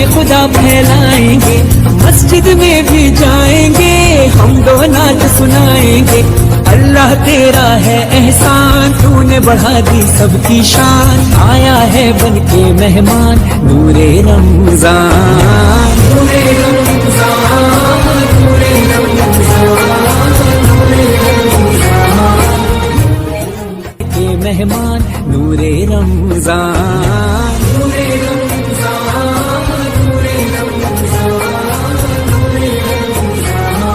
खुदा फैलाएंगे, मस्जिद में भी जाएंगे, हम दो नात सुनाएंगे। अल्लाह तेरा है एहसान, तूने बढ़ा दी सबकी शान, आया है बन के मेहमान नूरे रमजान, नूरे रमजान, नूरे रमजान, नूरे रमजान के मेहमान नूरे रमजान, नूरे रमजान, नूरे रमजान, नूरे रमजान।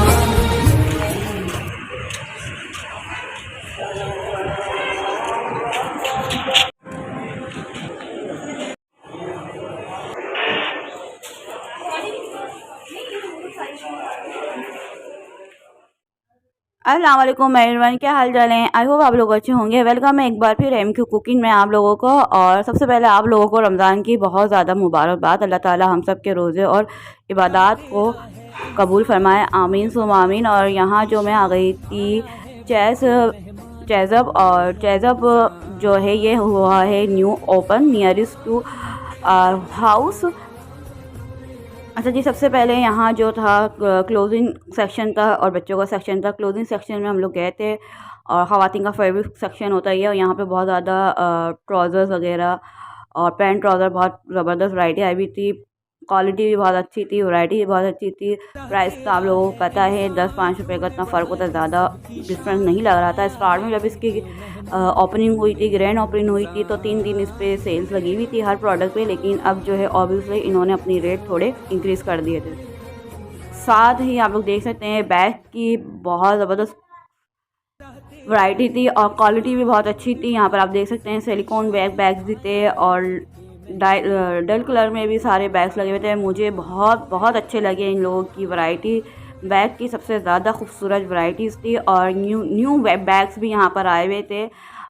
अस्सलाम वालेकुम एवरीवन, क्या हाल चाल है। आई होप आप लोग अच्छे होंगे। वेलकम है एक बार फिर MQ कुकिंग में आप लोगों को। और सबसे पहले आप लोगों को रमज़ान की बहुत ज़्यादा मुबारकबाद। अल्लाह ताला हम सब के रोज़े और इबादत को कबूल फरमाए, आमीन सुम आमीन। और यहाँ जो मैं आ गई थी चेज़अप, और चेज़अप जो है ये हुआ है new open nearest to house. अच्छा जी, सबसे पहले यहाँ जो था क्लोथिंग सेक्शन था और बच्चों का सेक्शन था। क्लोथिंग सेक्शन में हम लोग गए थे और ख़वातीन का फेवरेट सेक्शन होता है और यहाँ पे बहुत ज़्यादा ट्राउज़र्स वगैरह और पैंट ट्राउज़र बहुत ज़बरदस्त वैरायटी आई हुई थी। क्वालिटी भी बहुत अच्छी थी, वैरायटी भी बहुत अच्छी थी। प्राइस तो आप लोगों को पता है 10-5 रुपये का इतना फ़र्क होता है, ज़्यादा डिफरेंस नहीं लग रहा था। स्टार्ट में जब इसकी ओपनिंग हुई थी, ग्रैंड ओपनिंग हुई थी, तो 3 दिन इस पर सेल्स लगी हुई थी हर प्रोडक्ट पे। लेकिन अब जो है ऑब्वियसली इन्होंने अपनी रेट थोड़े इंक्रीज़ कर दिए थे। साथ ही आप लोग देख सकते हैं बैग की बहुत ज़बरदस्त वैरायटी थी और क्वालिटी भी बहुत अच्छी थी। यहाँ पर आप देख सकते हैं सिलिकॉन बैग्स भी थे और डल कलर में भी सारे बैग्स लगे हुए थे। मुझे बहुत बहुत अच्छे लगे इन लोगों की वैरायटी। बैग की सबसे ज़्यादा खूबसूरत वैरायटीज़ थी और न्यू बैग्स भी यहाँ पर आए हुए थे।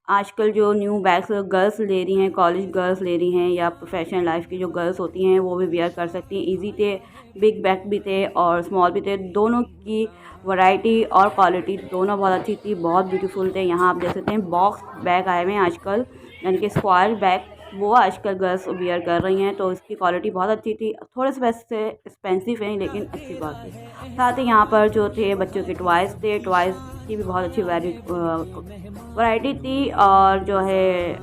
आजकल जो न्यू बैग्स गर्ल्स ले रही हैं, कॉलेज गर्ल्स ले रही हैं या प्रोफेशनल लाइफ की जो गर्ल्स होती हैं वो भी वेयर कर सकती हैं। इजी थे, बिग बैग भी थे और स्मॉल भी थे। दोनों की वैरायटी और क्वालिटी दोनों बहुत अच्छी थी, बहुत ब्यूटीफुल थे। यहाँ आप देख सकते हैं बॉक्स बैग आए हुए हैं आजकल, यानी कि स्क्वायर बैग, वो आजकल गर्ल्स वेयर कर रही हैं। तो इसकी क्वालिटी बहुत अच्छी थी। थोड़े से पैसे एक्सपेंसिव हैं लेकिन अच्छी बात है। साथ ही यहाँ पर जो थे बच्चों के टॉयज़ थे, टॉयज़ की भी बहुत अच्छी वैरायटी थी और जो है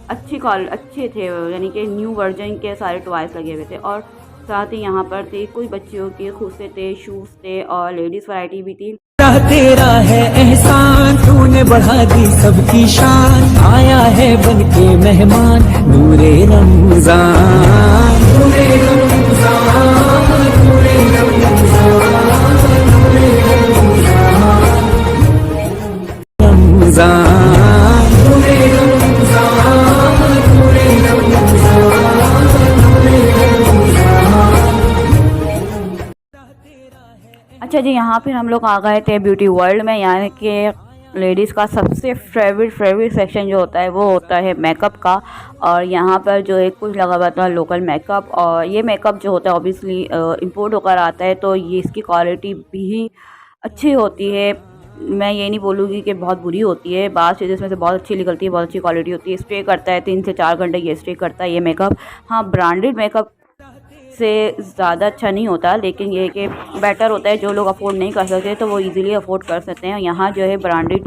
अच्छे थे, यानी कि न्यू वर्जन के सारे टॉयज़ लगे हुए थे। और साथ ही यहाँ पर थे कोई बच्चियों के खुस्से थे, शूज़ थे और लेडीज़ वैरायटी भी थी। तेरा है एहसान, तूने बढ़ा दी सबकी शान, आया है बन के मेहमान नूरे रमजान, नूरे रमजान, नूरे रमजान, नूरे रमजान, रमजान, नूरे रमजान, नूरे रमजान, नूरे रमजान। अच्छा जी, यहाँ फिर हम लोग आ गए थे ब्यूटी वर्ल्ड में, यानी कि लेडीज़ का सबसे फेवरेट सेक्शन जो होता है वो होता है मेकअप का। और यहाँ पर जो है कुछ लगा हुआ था लोकल मेकअप, और ये मेकअप जो होता है ऑब्वियसली इंपोर्ट होकर आता है, तो ये इसकी क्वालिटी भी अच्छी होती है। मैं ये नहीं बोलूँगी कि बहुत बुरी होती है, बात चीज़ें इसमें से बहुत अच्छी निकलती है, बहुत अच्छी क्वालिटी होती है। स्टे करता है 3 से 4 घंटे ये स्टे करता है ये मेकअप। हाँ, ब्रांडेड मेकअप से ज़्यादा अच्छा नहीं होता, लेकिन ये कि बेटर होता है। जो लोग अफोर्ड नहीं कर सकते तो वो इजीली अफोर्ड कर सकते हैं। यहाँ जो है ब्रांडेड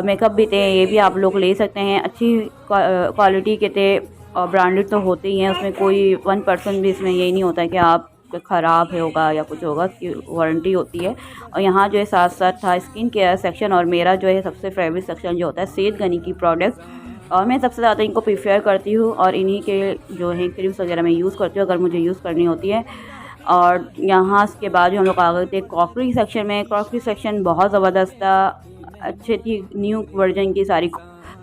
मेकअप भी थे, ये भी आप लोग ले सकते हैं, अच्छी क्वालिटी के थे और ब्रांडेड तो होते ही हैं। उसमें कोई 1% भी इसमें ये नहीं होता है कि आप ख़राब होगा या कुछ होगा, की वारंटी होती है। और यहाँ जो है साथ साथ था स्किन केयर सेक्शन, और मेरा जो है सबसे फेवरेट सेक्शन जो होता है सेहत गनी की प्रोडक्ट, और मैं सबसे ज़्यादा इनको प्रीफर करती हूँ और इन्हीं के जो है क्रीम्स वगैरह मैं यूज़ करती हूँ अगर मुझे यूज़ करनी होती है। और यहाँ के बाद जो हम लोग आ गए थे क्रॉकरी सेक्शन में। क्रॉकरी सेक्शन बहुत ज़बरदस्त था, अच्छी थी, न्यू वर्जन की सारी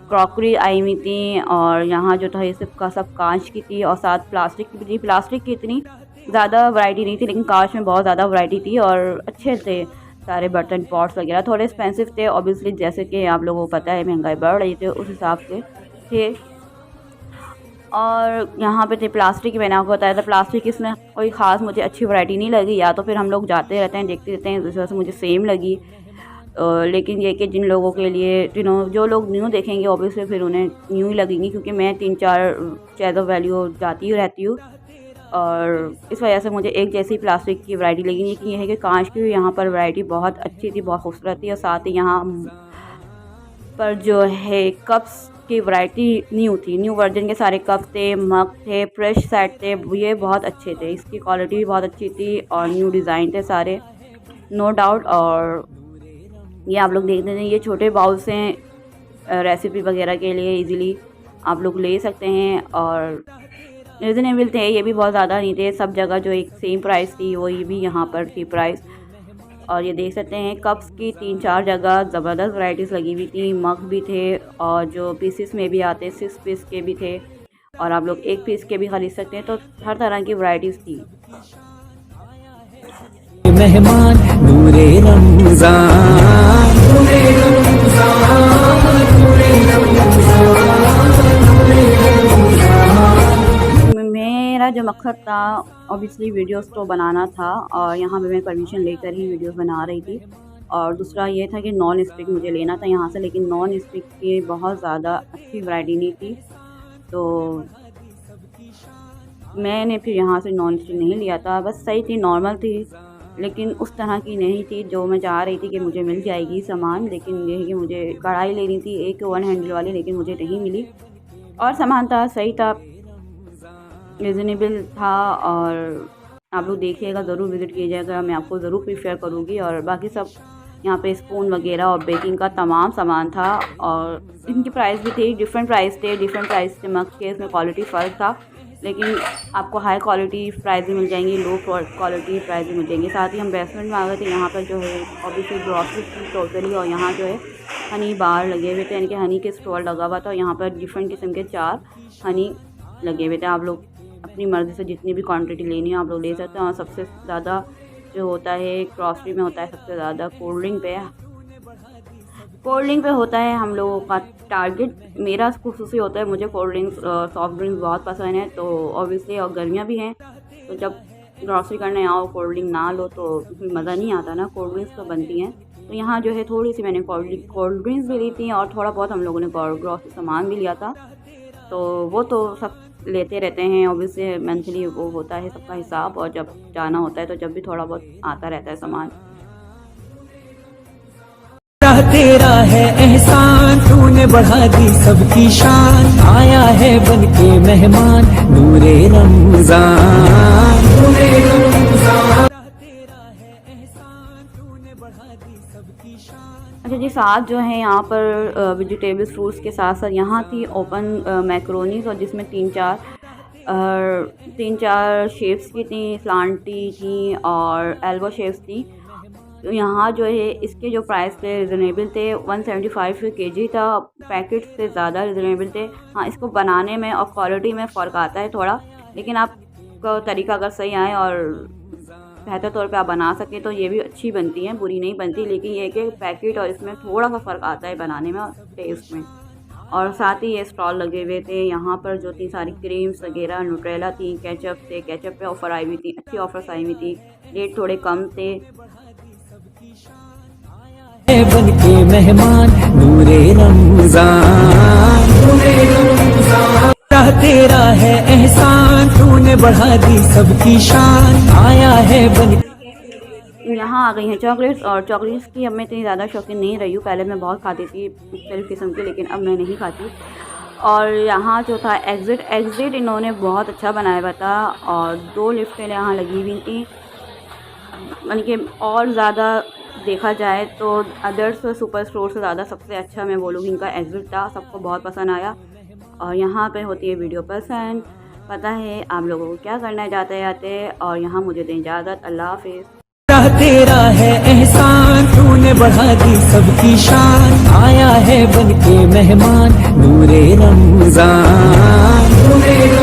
क्रॉकरी आई हुई थी। और यहाँ जो था ये सब कांच की थी और साथ प्लास्टिक की भी थी। प्लास्टिक की इतनी ज़्यादा वैरायटी नहीं थी, लेकिन कांच में बहुत ज़्यादा वैरायटी थी और अच्छे थे सारे बर्तन पॉट्स वगैरह। थोड़े एक्सपेंसिव थे ऑब्वियसली, जैसे कि आप लोगों को पता है महंगाई बढ़ रही थी, उस हिसाब से थे। और यहाँ पे थे प्लास्टिक की, मैंने आपको बताया था प्लास्टिक, इसमें कोई ख़ास मुझे अच्छी वैरायटी नहीं लगी, या तो फिर हम लोग जाते रहते हैं देखते रहते हैं, इस वजह से मुझे सेम लगी। लेकिन ये कि जिन लोगों के लिए जो लोग न्यू देखेंगे ऑब्वियसली फिर उन्हें न्यू ही लगेंगी, क्योंकि मैं 3-4 चेज़अप वैल्यू जाती ही रहती हूँ। और इस वजह से मुझे एक जैसी प्लास्टिक की वैरायटी लगी। लेकिन ये है कि कांच की यहाँ पर वैरायटी बहुत अच्छी थी, बहुत खूबसूरत थी। और साथ ही यहाँ पर जो है कप्स की वैरायटी न्यू थी, न्यू वर्जन के सारे कप थे, मग थे, फ्रेश सेट थे, ये बहुत अच्छे थे। इसकी क्वालिटी भी बहुत अच्छी थी और न्यू डिज़ाइन थे सारे, नो डाउट। और ये आप लोग देखते हैं, ये छोटे बाउल्स हैं रेसिपी वगैरह के लिए, इजीली आप लोग ले सकते हैं और रिजनेबल थे। ये भी बहुत ज़्यादा नहीं थे, सब जगह जो एक सेम प्राइस थी वो ये भी यहाँ पर थी प्राइस। और ये देख सकते हैं कप्स की 3-4 जगह ज़बरदस्त वैराइटीज़ लगी हुई थी, मग भी थे और जो पीसेस में भी आते 6 पीस के भी थे और आप लोग 1 पीस के भी ख़रीद सकते हैं। तो हर तरह की वैराइटीज़ थी। मेहमान नूरे रमज़ान, नूरे रमज़ान, नूरे रमज़ान, नूरे रमज़ान। मेरा जो मकसद था ऑब्वियसली वीडियोस तो बनाना था और यहाँ पे मैं परमिशन लेकर ही वीडियोस बना रही थी। और दूसरा ये था कि नॉन स्टिक मुझे लेना था यहाँ से, लेकिन नॉन स्टिक की बहुत ज़्यादा अच्छी वैरायटी नहीं थी, तो मैंने फिर यहाँ से नॉन स्टिक नहीं लिया था। बस सही थी, नॉर्मल थी, लेकिन उस तरह की नहीं थी जो मैं चाह रही थी कि मुझे मिल जाएगी सामान। लेकिन ये है कि मुझे कढ़ाई लेनी थी एक 1 हैंडल वाली, लेकिन मुझे नहीं मिली। और सामान था, सही था, रिजनेबल था। और आप लोग देखिएगा, ज़रूर विज़िट कीजिएगा, मैं आपको ज़रूर प्रीफर करूँगी। और बाकी सब यहाँ पे स्पून वगैरह और बेकिंग का तमाम सामान था और इनकी प्राइस भी थी, डिफरेंट प्राइस थे मग के, इसमें क्वालिटी फ़र्क था। लेकिन आपको हाई क्वालिटी प्राइस भी मिल जाएंगी, लो क्वालिटी प्राइस भी मिल जाएंगी। साथ ही हम बेसमेंट में आ गए थे, यहाँ पर जो है ऑब्वियसली ग्रॉसरी की टोटली, और यहाँ जो है हनी बार लगे हुए थे, यानी कि हनी के स्टॉल लगा हुआ था। और यहाँ पर डिफरेंट किस्म के 4 हनी लगे हुए थे। आप लोग अपनी मर्ज़ी से जितनी भी क्वांटिटी लेनी है आप लोग ले सकते हैं। और सबसे ज़्यादा जो होता है ग्रॉसरी में होता है सबसे ज़्यादा कोल्ड ड्रिंक पे होता है हम लोगों का टारगेट। मेरा खुसूसी होता है, मुझे कोल्ड ड्रिंक्स सॉफ्ट ड्रिंक्स बहुत पसंद है, तो ऑब्वियसली और गर्मियाँ भी हैं, तो जब ग्रॉसरी करने आओ कोल्ड ड्रिंक ना लो तो फिर मज़ा नहीं आता ना। कोल्ड ड्रिंक्स तो बनती हैं, तो यहाँ जो है थोड़ी सी मैंने कोल्ड ड्रिंक्स भी ली थी और थोड़ा बहुत हम लोगों ने ग्रॉसरी सामान भी लिया था। तो वो तो सब लेते रहते हैं, ऑब्वियसली मंथली वो होता है सबका हिसाब, और जब जाना होता है तो जब भी थोड़ा बहुत आता रहता है सामान। तेरा है एहसान, तूने बढ़ा दी सबकी शान, आया है बनके मेहमान नूरे रमज़ान, नूरे रमज़ान। तेरा है एहसान, तूने बढ़ा दी सबकी शान। अच्छा जी, साथ जो है यहाँ पर वेजिटेबल्स फ्रूट्स के साथ साथ यहाँ थी ओपन मैक्रोनीस, और जिसमें 3-4 शेप्स की थी, स्लांटी थी और एल्बो शेप्स थी। तो यहाँ जो है इसके जो प्राइस थे रिजनेबल थे, 175 kg था, पैकेट से ज़्यादा रिजनेबल थे। हाँ, इसको बनाने में और क्वालिटी में फ़र्क आता है थोड़ा, लेकिन आपका तरीका अगर सही आए और बेहतर तौर पे आप बना सकें तो ये भी अच्छी बनती हैं, बुरी नहीं बनती। लेकिन ये कि पैकेट और इसमें थोड़ा सा फ़र्क आता है बनाने में और टेस्ट में। और साथ ही ये स्टॉल लगे हुए थे यहाँ पर, जो थी सारी क्रीम्स वगैरह, न्यूट्रेला थी, केचप थे, केचप पे ऑफ़र आई हुई थी, अच्छी ऑफ़र्स आई हुई थी, रेट थोड़े कम थे। बनके मेहमान नूरे रमज़ान, नूरे रमज़ान। तेरा है एहसान, तूने बढ़ा दी सबकी शान, आया है बनके। यहाँ आ गई हैं चॉकलेट्स, और चॉकलेट्स की अब मैं इतनी ज़्यादा शौकीन नहीं रही हूँ। पहले मैं बहुत खाती थी मुख्तलिफ़ किस्म की, लेकिन अब मैं नहीं खाती। और यहाँ जो था एग्ज़िट इन्होंने बहुत अच्छा बनाया हुआ था, और 2 लिफ्टें यहाँ लगी हुई थी, यानी कि और ज़्यादा देखा जाए तो अदर्स सुपर स्टोर से ज़्यादा सबसे अच्छा मैं बोलूँगी इनका एग्ज़िट था, सबको बहुत पसंद आया। और यहाँ पे होती है वीडियो पसंद, पता है आप लोगों को क्या करना है जाते जाते, और यहाँ मुझे दें इजाज़त, अल्लाह हाफ़िज़। तेरा है एहसान, तूने बढ़ा दी सबकी शान, आया है बनके मेहमान नूरे रमज़ान, नूरे